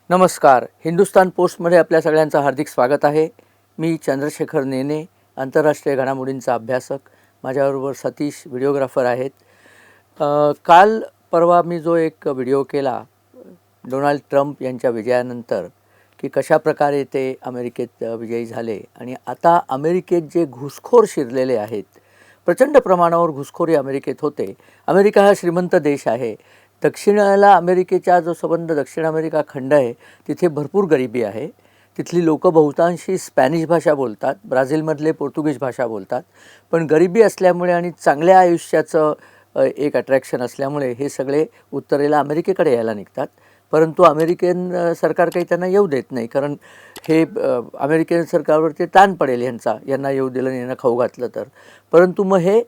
नमस्कार. हिंदुस्तान पोस्टमध्ये आपल्या सगळ्यांचं हार्दिक स्वागत आहे. मी चंद्रशेखर नेने, आंतरराष्ट्रीय घडामोडींचा अभ्यासक. माझ्याबरोबर सतीश व्हिडिओग्राफर आहेत. काल परवा मी जो एक व्हिडिओ केला डोनाल्ड ट्रम्प यांच्या विजयानंतर की कशाप्रकारे ते अमेरिकेत विजयी झाले आणि आता अमेरिकेत जे घुसखोर शिरलेले आहेत, प्रचंड प्रमाणावर घुसखोरी अमेरिकेत होते. अमेरिका हा श्रीमंत देश आहे. दक्षिणेला अमेरिकेचा जो संबंध दक्षिण अमेरिका खंड आहे तिथे भरपूर गरिबी आहे. तिथली लोकं बहुतांशी स्पॅनिश भाषा बोलतात, ब्राझीलमधले पोर्तुगीज भाषा बोलतात. पण गरिबी असल्यामुळे आणि चांगल्या आयुष्याचं एक अट्रॅक्शन असल्यामुळे हे सगळे उत्तरेला अमेरिकेकडे यायला निघतात. परंतु अमेरिकन सरकार काही त्यांना येऊ देत नाही, कारण हे अमेरिकन सरकारवरती ताण पडेल यांना येऊ दिलं आणि यांना खाऊ घातलं तर. परंतु मग हे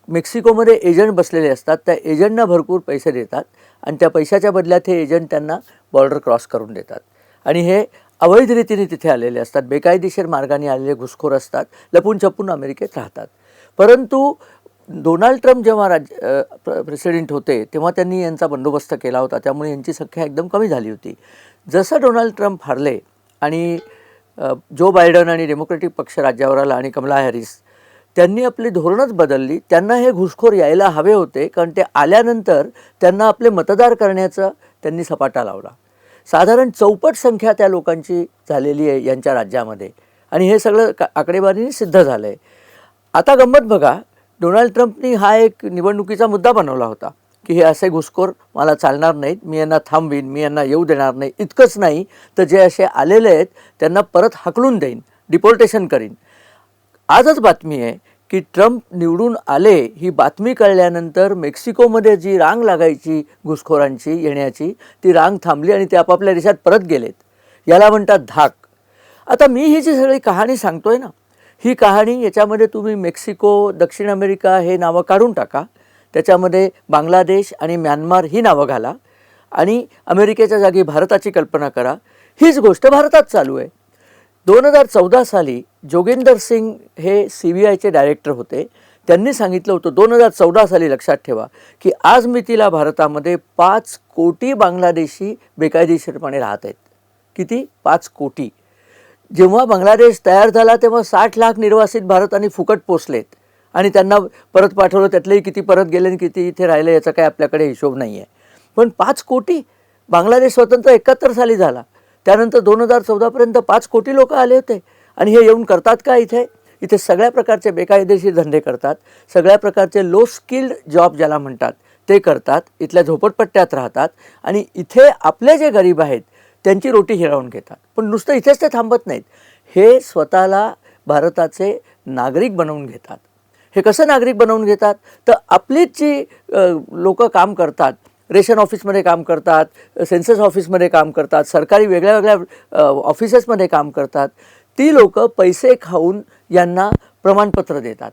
मेक्सिकोमध्ये एजंट बसलेले असतात. त्या एजंटना भरपूर पैसे देतात आणि त्या पैशाच्या बदल्यात हे एजंट त्यांना बॉर्डर क्रॉस करून देतात आणि हे अवैध रीतीने तिथे आलेले असतात, बेकायदेशीर मार्गाने आलेले घुसखोर असतात, लपून छपून अमेरिकेत राहतात. परंतु डोनाल्ड ट्रम्प जेव्हा प्रेसिडेंट होते तेव्हा त्यांनी यांचा बंदोबस्त केला होता, त्यामुळे यांची संख्या एकदम कमी झाली होती. जसं डोनाल्ड ट्रम्प हारले आणि जो बायडन आणि डेमोक्रॅटिक पक्ष राज्यावर आला आणि कमला हॅरिस, त्यांनी आपली धोरणच बदलली. त्यांना हे घुसखोर यायला हवे होते, कारण ते आल्यानंतर त्यांना आपले मतदार करण्याचा त्यांनी सपाटा लावला. साधारण 64 संख्या त्या लोकांची झालेली आहे यांच्या राज्यामध्ये आणि हे सगळं आकडेवारीने सिद्ध झालं आहे. आता गंमत बघा, डोनाल्ड ट्रम्पनी हा एक निवडणुकीचा मुद्दा बनवला होता की हे असे घुसखोर मला चालणार नाहीत, मी यांना थांबवीन, मी यांना येऊ देणार नाही. इतकंच नाही तर जे असे आलेले आहेत त्यांना परत हाकलून देईन, डिपोर्टेशन करीन. आजच बातमी आहे की ट्रम्प निवडून आले ही बातमी कळल्यानंतर मेक्सिकोमध्ये जी रांग लागायची घुसखोरांची येण्याची, ती रांग थांबली आणि ते आपापल्या देशात परत गेलेत. याला म्हणतात धाक. आता मी ही जी सगळी कहाणी सांगतोय ना, ही कहाणी याच्यामध्ये तुम्ही मेक्सिको, दक्षिण अमेरिका हे नावं काढून टाका, त्याच्यामध्ये बांगलादेश आणि म्यानमार ही नावं घाला आणि अमेरिकेच्या जागी भारताची कल्पना करा. हीच गोष्ट भारतात चालू आहे. 2014 साली जोगेंदर सिंग हे CBIचे डायरेक्टर होते. त्यांनी सांगितलं होतं 2014 साली, लक्षात ठेवा, की आज मितीला भारतामध्ये 5 कोटी बांगलादेशी बेकायदेशीरपणे राहत आहेत. किती? 5 कोटी. जेव्हा बांगलादेश तयार झाला तेव्हा 60 लाख निर्वासित भारताने फुकट पोचलेत आणि त्यांना परत पाठवलं. त्यातलेही किती परत गेले आणि किती इथे राहिले याचा काही आपल्याकडे हिशोब नाही आहे. पण 5 कोटी. बांगलादेश स्वतंत्र 71 साली झाला, त्यानंतर 2014पर्यंत 5 कोटी लोक आले होते. आणि हे येऊन करतात का इथे सगळ्या प्रकारचे बेकायदेशीर धंदे करतात, सगळ्या प्रकारचे लो स्किल्ड जॉब ज्याला म्हणतात ते करतात, इथल्या झोपडपट्ट्यात राहतात आणि इथे आपले जे गरीब आहेत त्यांची रोटी हिरावून घेतात. पण नुसतं इथेच ते थांबत नाहीत, हे स्वतःला भारताचे नागरिक बनवून घेतात. हे कसं नागरिक बनवून घेतात तर आपलीच जी लोक काम करतात, रेशन ऑफिसमध्ये काम करतात, सेन्सस ऑफिसमध्ये काम करतात, सरकारी वेगळ्या वेगळ्या ऑफिसेसमध्ये काम करतात, ती लोकं पैसे खाऊन यांना प्रमाणपत्र देतात,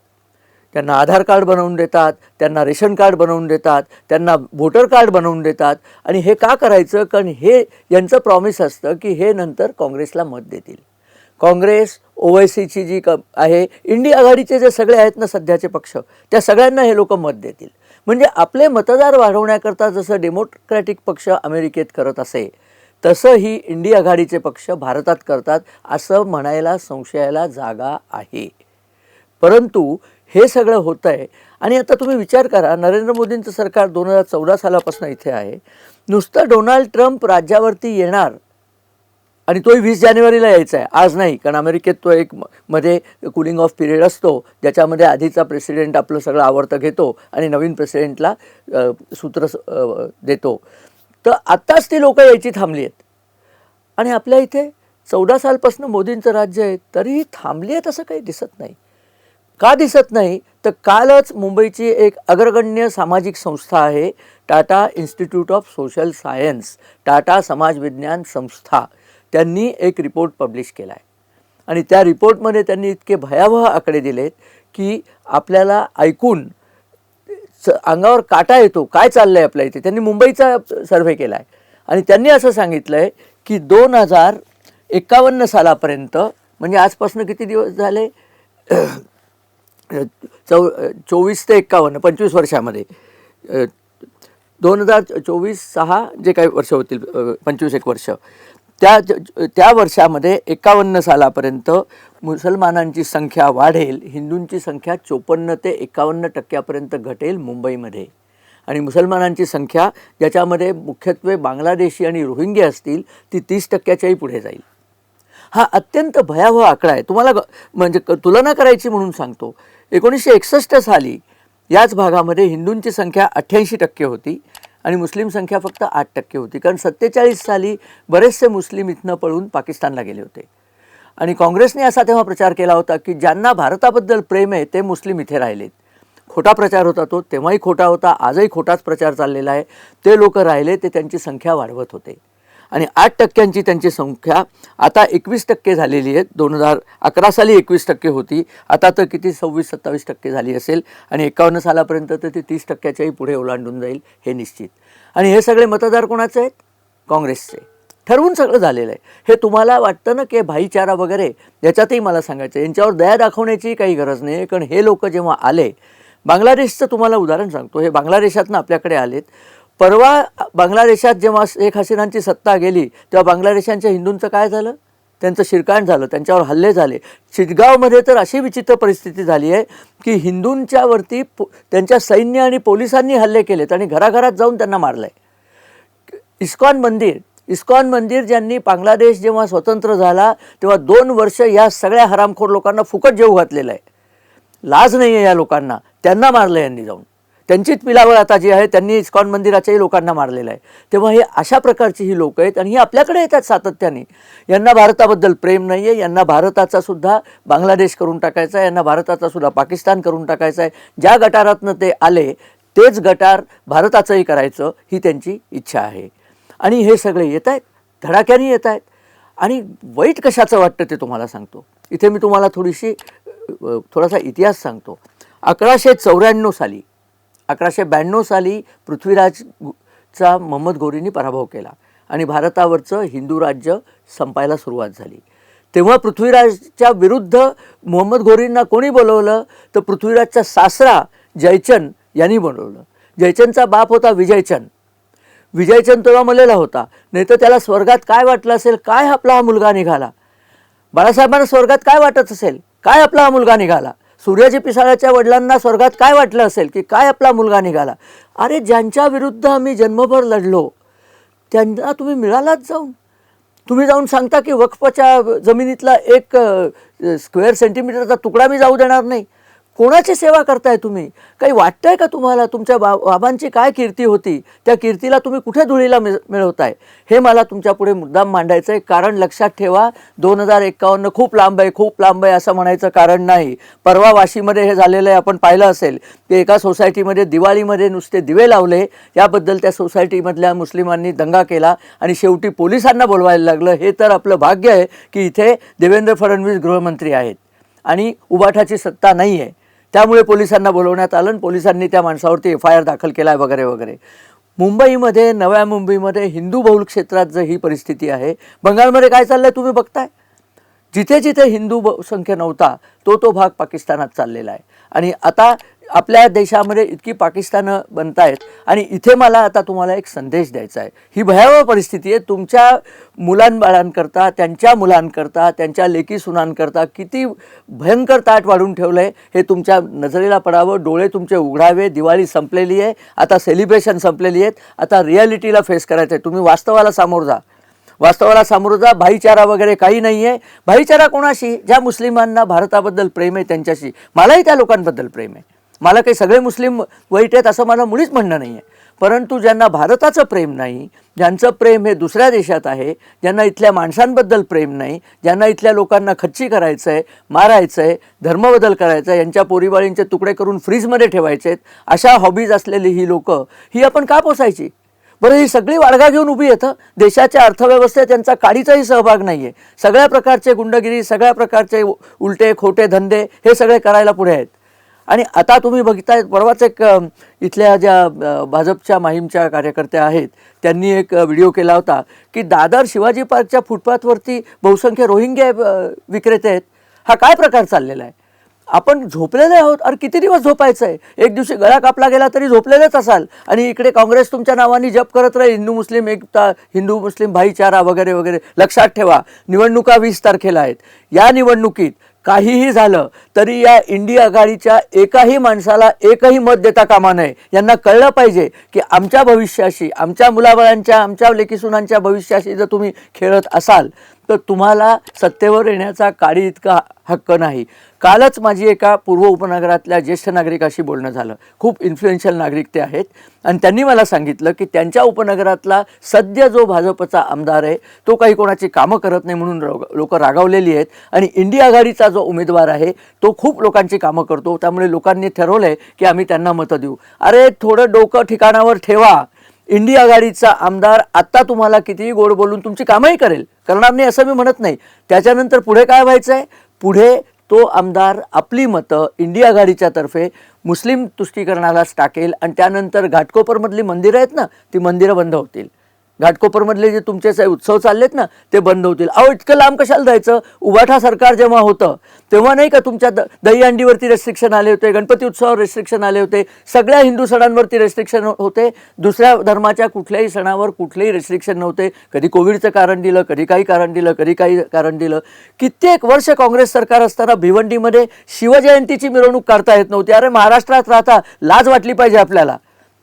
त्यांना आधार कार्ड बनवून देतात, त्यांना रेशन कार्ड बनवून देतात, त्यांना व्होटर कार्ड बनवून देतात. आणि हे का करायचं? कारण हे यांचं प्रॉमिस असतं की हे नंतर काँग्रेसला मत देतील. काँग्रेस, OICची जी आहे, इंडिया आघाडीचे जे सगळे आहेत ना सध्याचे पक्ष, त्या सगळ्यांना हे लोक मत देतील. म्हणजे आपले मतदार वाढवण्याकरता जसं डेमोक्रॅटिक पक्ष अमेरिकेत करत असे, तसं ही इंडिया आघाडीचे पक्ष भारतात करतात, असं म्हणायला संशयाला जागा आहे. परंतु हे सगळं होतं आहे. आणि आता तुम्ही विचार करा, नरेंद्र मोदींचं सरकार 2014 सालापासून इथे आहे. नुसतं डोनाल्ड ट्रम्प राज्यावरती येणार आणि तोही 20 जानेवारीला यायचा आहे, आज नाही, कारण अमेरिकेत तो एक मध्ये कूलिंग ऑफ पिरियड असतो, ज्याच्यामध्ये आधीचा प्रेसिडेंट आपलं सगळं आवर्तं घेतो आणि नवीन प्रेसिडेंटला सूत्र देतो. तर आत्ताच ती लोकं यायची थांबली आहेत. आणि आपल्या इथे 14 सालपासून मोदींचं राज्य आहे, तरीही थांबली आहेत असं काही दिसत नाही. का दिसत नाही तर कालच मुंबईची एक अग्रगण्य सामाजिक संस्था आहे, Tata institute of social science, Tata समाज विज्ञान संस्था, त्यांनी एक रिपोर्ट पब्लिश केला आहे. आणि त्या रिपोर्टमध्ये त्यांनी इतके भयावह आकडे दिलेत की आपल्याला ऐकून अंगावर काटा येतो. काय चाललं आहे आपल्या इथे? त्यांनी मुंबईचा सर्व्हे केला आहे आणि त्यांनी असं सांगितलं आहे की 2051 सालापर्यंत, म्हणजे आजपासून किती दिवस झाले, 24 ते 51, 25 वर्षामध्ये 2024-6 जे काही वर्ष होतील, 25 वर्ष, त्या वर्षामध्ये 51 सालापर्यंत मुसलमानांची संख्या वाढेल, हिंदूंची संख्या 54 ते 51% घटेल मुंबईमध्ये. आणि मुसलमानांची संख्या ज्याच्यामध्ये मुख्यत्वे बांगलादेशी आणि रोहिंग्या असतील ती 30%च्याही पुढे जाईल. हा अत्यंत भयावह आकडा आहे. तुम्हाला म्हणजे तुलना करायची म्हणून सांगतो. 1961 साली याच भागामध्ये हिंदूंची संख्या 88% होती आणि मुस्लिम संख्या फक्त 8% होती. कारण 47 साली बरेचसे मुस्लिम इथनं पळून पाकिस्तानला गेले होते. आणि काँग्रेसने असा तेव्हा प्रचार केला होता की ज्यांना भारताबद्दल प्रेम आहे ते मुस्लिम इथे राहिलेत. खोटा प्रचार होता तो, तेव्हाही खोटा होता, आजही खोटाच प्रचार चाललेला आहे. ते लोक राहिले, ते त्यांची संख्या वाढवत होते आणि 8%ची त्यांची संख्या आता 21% झालेली आहे. 2011 साली 21% होती, आता तर किती 26-27% झाली असेल आणि 51 सालापर्यंत तर ती 30%च्याही पुढे ओलांडून जाईल हे निश्चित. आणि हे सगळे मतदार कोणाचे आहेत? काँग्रेसचे. ठरवून सगळं झालेलं आहे. हे तुम्हाला वाटतं ना की भाईचारा वगैरे, याच्यातही मला सांगायचं यांच्यावर दया दाखवण्याची काही गरज नाही. कारण हे लोक जेव्हा आले, बांगलादेशचं तुम्हाला उदाहरण सांगतो, हे बांगलादेशातनं आपल्याकडे आलेत. परवा बांगलादेशात जेव्हा शेख हसीनांची सत्ता गेली तेव्हा बांगलादेशांच्या हिंदूंचं काय झालं? त्यांचं शिरकाण झालं, त्यांच्यावर हल्ले झाले. चिटगावमध्ये तर अशी विचित्र परिस्थिती झाली आहे की हिंदूंच्यावरती त्यांच्या सैन्य आणि पोलिसांनी हल्ले केलेत आणि घराघरात जाऊन त्यांना मारलं आहे. इस्कॉन मंदिर ज्यांनी बांगलादेश जेव्हा स्वतंत्र झाला तेव्हा 2 वर्ष या सगळ्या हरामखोर लोकांना फुकट जेवू घातलेलं आहे. लाज नाही आहे या लोकांना, त्यांना मारलं यांनी जाऊन. त्यांचीच पिलावळ आता जी आहे त्यांनी इस्कॉन मंदिराच्याही लोकांना मारलेलं आहे. तेव्हा हे अशा प्रकारची ही लोकं आहेत आणि ही आपल्याकडे येतात सातत्याने. यांना भारताबद्दल प्रेम नाही आहे, यांना भारताचा सुद्धा बांगलादेश करून टाकायचा आहे, यांना भारताचा सुद्धा पाकिस्तान करून टाकायचा आहे. ज्या गटारातनं ते आले तेच गटार भारताचंही करायचं ही त्यांची इच्छा आहे. आणि हे सगळे येत आहेत, धडाक्याने येत आहेत. आणि वाईट कशाचं वाटतं ते तुम्हाला सांगतो. इथे मी तुम्हाला थोडासा इतिहास सांगतो. 1192 साली पृथ्वीराजचा मोहम्मद घोरींनी पराभव केला आणि भारतावरचं हिंदू राज्य संपायला सुरुवात झाली. तेव्हा पृथ्वीराजच्या विरुद्ध मोहम्मद घोरींना कोणी बोलवलं? तर पृथ्वीराजचा सासरा जयचंद यांनी बोलवलं. जयचंदचा बाप होता विजयचंद. विजयचंद तेव्हा मलेला होता, नाही तर त्याला स्वर्गात काय वाटलं असेल, काय आपला हा मुलगा निघाला. बाळासाहेबांना स्वर्गात काय वाटत असेल, काय आपला हा मुलगा निघाला. सूर्याजी पिसाळ्याच्या वडिलांना स्वर्गात काय वाटलं असेल की काय आपला मुलगा निघाला. अरे ज्यांच्या विरुद्ध आम्ही जन्मभर लढलो त्यांना तुम्ही मिळालाच जाऊन. तुम्ही जाऊन सांगता की वक्फच्या जमिनीतला 1 स्क्वेअर सेंटीमीटरचा तुकडा मी जाऊ देणार नाही. कोणाची सेवा करताय तुम्ही? काही वाटतंय का तुम्हाला? तुमच्या बाबांची काय कीर्ती होती, त्या कीर्तीला तुम्ही कुठे धुळीला मिळवताय? हे मला तुमच्या पुढे मुद्दाम मांडायचं आहे. कारण लक्षात ठेवा, 2051 खूप लांब आहे असं म्हणायचं कारण नाही. परवा वाशीमध्ये हे झालेलं आहे, आपण पाहिलं असेल की एका सोसायटीमध्ये दिवाळीमध्ये नुसते दिवे लावले, याबद्दल त्या सोसायटीमधल्या मुस्लिमांनी दंगा केला आणि शेवटी पोलिसांना बोलवायला लागलं. हे तर आपलं भाग्य आहे की इथे देवेंद्र फडणवीस गृहमंत्री आहेत आणि उबाठाची सत्ता नाही आहे, त्यामुळे पोलिसांना बोलवण्यात आलं आणि पोलिसांनी त्या माणसावरती FIR दाखल केला आहे वगैरे वगैरे. मुंबईमध्ये, नव्या मुंबईमध्ये हिंदू बहुल क्षेत्रात जर ही परिस्थिती आहे, बंगालमध्ये काय चाललं आहे तुम्ही बघताय. जिथे जिथे हिंदू संख्या नव्हता तो भाग पाकिस्तानात चाललेला आहे. आणि आता आपल्या देशामध्ये इतकी पाकिस्तानं बनत आहेत. आणि इथे मला आता तुम्हाला एक संदेश द्यायचा आहे. ही भयावह परिस्थिती आहे. तुमच्या मुलांबाळांकरता, त्यांच्या मुलांकरता, त्यांच्या लेकी सुनांकरता किती भयंकर ताट वाढून ठेवलं आहे हे तुमच्या नजरेला पडावं. डोळे तुमचे उघडावे. दिवाळी संपलेली आहे, आता सेलिब्रेशन संपलेली आहेत, आता रियालिटीला फेस करायचं आहे. तुम्ही वास्तवाला सामोरं जा. भाईचारा वगैरे काही नाही आहे. भाईचारा कोणाशी? ज्या मुस्लिमांना भारताबद्दल प्रेम आहे त्यांच्याशी. मलाही त्या लोकांबद्दल प्रेम आहे. मला काही सगळे मुस्लिम वाईट आहेत असं मला मुळीच म्हणणं नाही आहे. परंतु ज्यांना भारताचं प्रेम नाही, ज्यांचं प्रेम हे दुसऱ्या देशात आहे, ज्यांना इथल्या माणसांबद्दल प्रेम नाही, ज्यांना इथल्या लोकांना खच्ची करायचं आहे, मारायचं आहे, धर्मबदल करायचा आहे, यांच्या पोरीबाळींचे तुकडे करून फ्रीजमध्ये ठेवायचे आहेत, अशा हॉबीज असलेली ही लोकं ही आपण का पोसायची? बरं, ही सगळी वाडगा घेऊन उभी येतं. देशाच्या अर्थव्यवस्थेत त्यांचा काडीचाही सहभाग नाही आहे. सगळ्या प्रकारचे गुंडगिरी, सगळ्या प्रकारचे उलटे खोटे धंदे हे सगळे करायला पुढे आहेत. आणि आता तुम्ही बघताय, परवाच एक इथल्या ज्या भाजपच्या माहीमच्या कार्यकर्त्या आहेत त्यांनी एक व्हिडिओ केला होता की दादर शिवाजी पार्कच्या फुटपाथवरती बहुसंख्य रोहिंग्या विक्रेते आहेत. हा काय प्रकार चाललेला आहे? आपण झोपलेले आहोत. अरे किती दिवस झोपायचं आहे? एक दिवशी गळा कापला गेला तरी झोपलेलेच असाल. आणि इकडे काँग्रेस तुमच्या नावाने जप करत राहील हिंदू मुस्लिम एकता, हिंदू मुस्लिम भाईचारा वगैरे वगैरे. लक्षात ठेवा, निवडणुका 20 तारखेला आहेत. या निवडणुकीत काहीही झालं तरी या इंडिया आघाडीच्या एकाही माणसाला एकही मत देता कामा नये. यांना कळलं पाहिजे की आमच्या भविष्याशी, आमच्या मुलाबाळांच्या, आमच्या लेकीसुनांच्या भविष्याशी जर तुम्ही खेळत असाल तर तुम्हाला सत्तेवर येण्याचा काडी इतका हक्क नाही. कालच माझी एका पूर्व उपनगरातल्या ज्येष्ठ नागरिकाशी बोलणं झालं. खूप इन्फ्लुएन्शियल नागरिक ते आहेत आणि त्यांनी मला सांगितलं की त्यांच्या उपनगरातला सध्या जो भाजपचा आमदार आहे तो काही कोणाची कामं करत नाही म्हणून लोक रागावलेली आहेत. आणि इंडिया आघाडीचा जो उमेदवार आहे तो खूप लोकांची कामं करतो. त्यामुळे लोकांनी ठरवलं आहे की आम्ही त्यांना मतं देऊ. अरे थोडं डोकं ठिकाणावर ठेवा. इंडिया आघाडीचा आमदार आत्ता तुम्हाला कितीही गोड बोलून तुमची कामंही करेल, करणार नाही असं मी म्हणत नाही. त्याच्यानंतर पुढे काय व्हायचं आहे? पुढे तो आमदार आपली मतं इंडिया आघाडीच्या तर्फे मुस्लिम तुष्टीकरणालाच टाकेल आणि त्यानंतर घाटकोपरमधली मंदिरं आहेत ना, ती मंदिरं बंद होतील. घाटकोपरमधले जे तुमचे उत्सव चाललेत ना ते बंद होतील. अहो इतकं लांब कशाला जायचं? उबाठा सरकार जेव्हा होतं तेव्हा नाही का तुमच्या दहीहंडीवरती रेस्ट्रिक्शन आले होते, गणपती उत्सवावर रेस्ट्रिक्शन आले होते, सगळ्या हिंदू सणांवरती रेस्ट्रिक्शन होते. दुसऱ्या धर्माच्या कुठल्याही सणावर कुठलेही रेस्ट्रिक्शन नव्हते. कधी कोविडचं कारण दिलं, कधी काही कारण दिलं, कधी काही कारण दिलं. कित्येक वर्ष काँग्रेस सरकार असताना भिवंडीमध्ये शिवजयंतीची मिरवणूक काढता येत नव्हती. अरे महाराष्ट्रात राहता, लाज वाटली पाहिजे आपल्याला.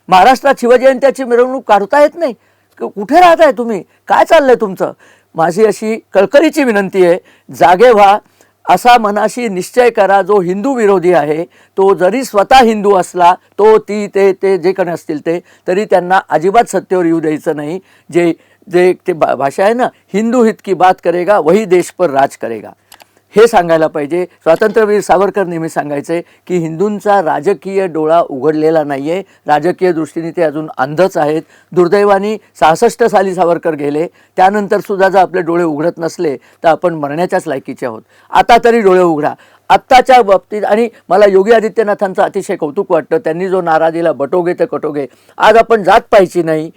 महाराष्ट्रात शिवजयंतीची मिरवणूक काढता येत नाही? कुठे राहताय तुम्ही? काय चाललंय तुमचं? माझी अशी कळकळीची विनंती आहे, जागे व्हा. असा मनाशी निश्चय करा जो हिंदू विरोधी आहे तो जरी स्वतः हिंदू असला, तो ती ते जे कोणी असतील ते, तरी त्यांना अजिबात सत्तेवर येऊ द्यायचं नाही. जे जे ते भाषा आहे ना, हिंदू हित की बात करेगा वही देश पर राज करेगा, हे सांगायला पाहिजे. स्वातंत्र्यवीर सावरकर नेहमी सांगायचे की हिंदूंचा राजकीय डोळा उघडलेला नाही आहे, राजकीय दृष्टीने ते अजून अंधच आहेत. दुर्दैवाने 66 साली सावरकर गेले, त्यानंतर सुद्धा जर आपले डोळे उघडत नसले तर आपण मरण्याच्याच लायकीचे आहोत. आता तरी डोळे उघडा. आत्ताच्या बाबतीत आणि मला योगी आदित्यनाथांचं अतिशय कौतुक वाटतं. त्यांनी जो नारा दिला, बटोगे ते कटोगे. आज आपण जात पाहायची नाही,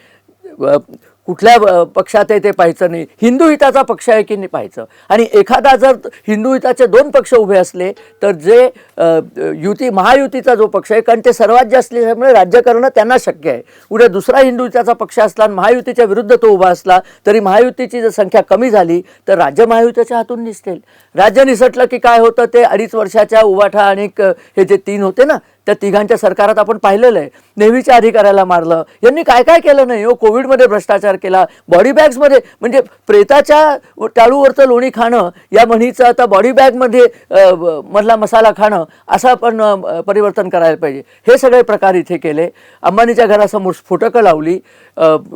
कुठल्या पक्षात आहे ते पाहायचं नाही, हिंदू हिताचा पक्ष आहे की नाही पाहायचं. आणि एखादा जर हिंदू हिताचे 2 पक्ष उभे असले तर जे महायुतीचा जो पक्ष आहे, कारण ते सर्वात जास्त असल्यामुळे राज्य करणं त्यांना शक्य आहे. उद्या दुसरा हिंदू हिताचा पक्ष असला आणि महायुतीच्या विरुद्ध तो उभा असला तरी महायुतीची जर संख्या कमी झाली तर राज्य महायुतीच्या हातून निसटेल. राज्य निसटलं की काय होतं? ते 2.5 वर्षाच्या उबाठा आणि हे जे 3 होते ना, त्या तिघांच्या सरकारात आपण पाहिलेलं आहे. नेव्हीच्या अधिकाऱ्याला मारलं, यांनी काय काय केलं नाही हो. कोविडमध्ये भ्रष्टाचार केला, बॉडी बॅग्समध्ये, म्हणजे प्रेताच्या टाळूवरचं लोणी खाणं या म्हणीचं आता बॉडी बॅगमध्ये मधला मसाला खाणं असं आपण परिवर्तन करायला पाहिजे. हे सगळे प्रकार इथे केले. अंबानीच्या घरासमोर स्फोटकं लावली,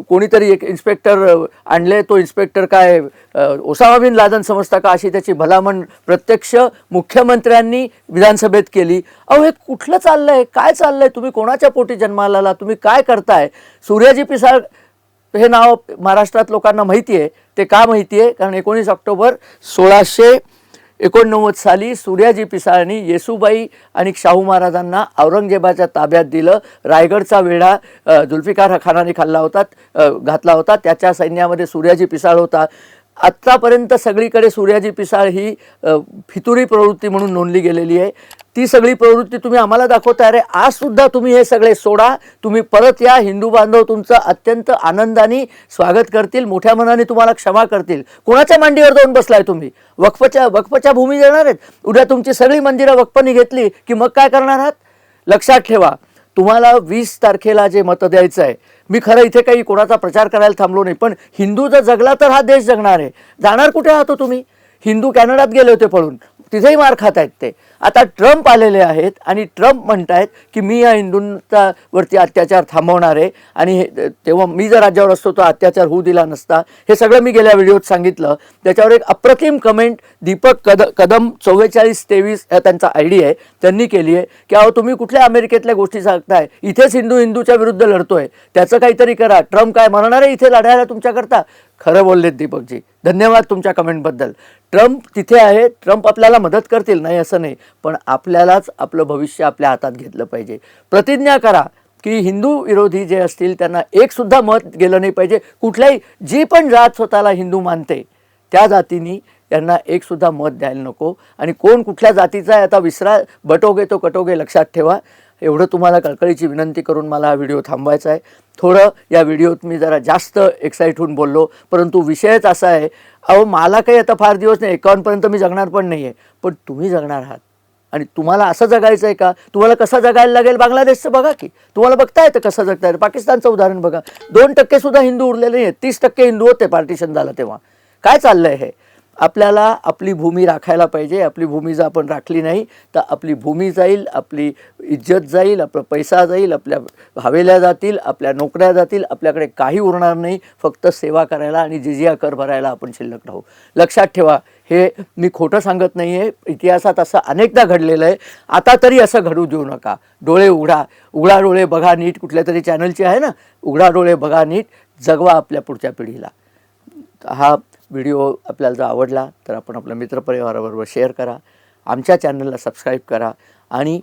कोणीतरी एक इन्स्पेक्टर आणले, तो इन्स्पेक्टर काय ओसामा बिन लादेन समजता का अशी त्याची भलामण प्रत्यक्ष मुख्यमंत्र्यांनी विधानसभेत केली. अहो हे कुठलं चाललंय? काय चाललंय? तुम्ही कोणाच्या पोटी जन्माला आला? तुम्ही काय करताय? सूर्याजी पिसाळ हे नाव महाराष्ट्रात लोकांना माहिती आहे. ते का माहिती आहे? कारण 19 ऑक्टोबर 1689 साली सूर्याजी पिसाळनी येसूबाई आणि शाहू महाराजांना औरंगजेबाच्या ताब्यात दिलं. रायगडचा वेढा जुल्फिकार खानाने घातला होता. त्याच्या सैन्यामध्ये सूर्याजी पिसाळ होता. आत्तापर्यंत सगळीकडे सूर्याजी पिसाळ ही फितुरी प्रवृत्ती म्हणून नोंदली गेलेली आहे. ती सगळी प्रवृत्ती तुम्ही आम्हाला दाखवता. अरे आज सुद्धा तुम्ही हे सगळे सोडा, तुम्ही परत या. हिंदू बांधव तुमचं अत्यंत आनंदाने स्वागत करतील, मोठ्या मनाने तुम्हाला क्षमा करतील. कोणाच्या मांडीवर जाऊन बसलाय तुम्ही? वक्फच्या भूमी देणार आहेत. उद्या तुमची सगळी मंदिरं वक्फनी घेतली की मग काय करणार आहात? लक्षात ठेवा, तुम्हाला 20 तारखेला जे मतं द्यायचं आहे. मी खरं इथे काही कोणाचा प्रचार करायला थांबलो नाही, पण हिंदू जर जगला तर हा देश जगणार आहे. जाणार कुठे आहात तुम्ही? हिंदू कॅनडात गेले होते पळून, तिथेही मार खात आहेत ते. आता ट्रम्प आलेले आहेत आणि ट्रम्प म्हणतायत की मी या हिंदूंचा वरती अत्याचार थांबवणार आहे. आणि तेव्हा मी जर राज्यावर असतो तो अत्याचार होऊ दिला नसता. हे सगळं मी गेल्या व्हिडिओत सांगितलं. त्याच्यावर एक अप्रतिम कमेंट दीपक कदम 4423 हा त्यांचा ID आहे, त्यांनी केली आहे की अहो तुम्ही कुठल्या अमेरिकेतल्या गोष्टी सांगताय? इथेच हिंदूच्या विरुद्ध लढतोय, त्याचं काहीतरी करा. ट्रम्प काय म्हणणार आहे इथे लढायला तुमच्याकरता? खरं बोललेत दीपकजी, धन्यवाद तुमच्या कमेंटबद्दल. ट्रम्प तिथे आहे, ट्रम्प आपल्याला मदत करतील नाही असं नाही, पण आपल्यालाच आपलं भविष्य आपल्या हातात घेतलं पाहिजे. प्रतिज्ञा करा की हिंदू विरोधी जे असतील त्यांना एक सुद्धा मत गेलं नाही पाहिजे. कुठल्याही जी पण जात स्वतःला हिंदू मानते त्या जातींनी यांना एकसुद्धा मत द्यायला नको. आणि कोण कुठल्या जातीचा आहे आता विसरा, बटोगे तो कटोगे लक्षात ठेवा. एवढं तुम्हाला कळकळीची विनंती करून मला हा व्हिडिओ थांबवायचा आहे. थोडं या व्हिडिओत मी जरा जास्त एक्साईट होऊन बोललो, परंतु विषयच असा आहे. अहो मला काही आता फार दिवस नाही, 51पर्यंत मी जगणार पण नाही आहे, पण तुम्ही जगणार आहात. आणि तुम्हाला असं जगायचं आहे का? तुम्हाला कसं जगायला लागेल बांगलादेशचं बघा की, तुम्हाला बघता येतं कसं जगता येतं. पाकिस्तानचं उदाहरण बघा, 2% हिंदू उरलेले नाही आहेत, 30% हिंदू होते पार्टिशन झालं तेव्हा. काय चाललं आहे हे? आपल्याला आपली भूमी राखायला पाहिजे. आपली भूमी जर आपण राखली नाही तर आपली भूमी जाईल, आपली इज्जत जाईल, आपला पैसा जाईल, आपल्या हवेल्या जातील, आपल्या नोकऱ्या जातील, आपल्याकडे काही उरणार नाही. फक्त सेवा करायला आणि जिजिया कर भरायला आपण शिल्लक राहू. लक्षात ठेवा, हे मी खोटं सांगत नाही आहे. इतिहासात असं अनेकदा घडलेलं आहे. आता तरी असं घडू देऊ नका. डोळे उघडा, उघडा डोळे बघा नीट. कुठल्या तरी चॅनलची आहे ना, उघडा डोळे बघा नीट. जगवा आपल्या पुढच्या पिढीला. हा व्हिडिओ आपल्याला जर आवडला तर आपण आपल्या मित्रपरिवाराबरोबर शेअर करा. आमच्या चॅनलला सबस्क्राईब करा आणि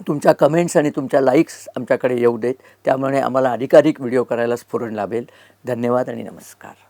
तुमच्या कमेंट्स आणि तुमच्या लाईक्स आमच्याकडे येऊ देत. त्यामुळे आम्हाला अधिकाधिक व्हिडिओ करायला स्फुरण लाभेल. धन्यवाद आणि नमस्कार.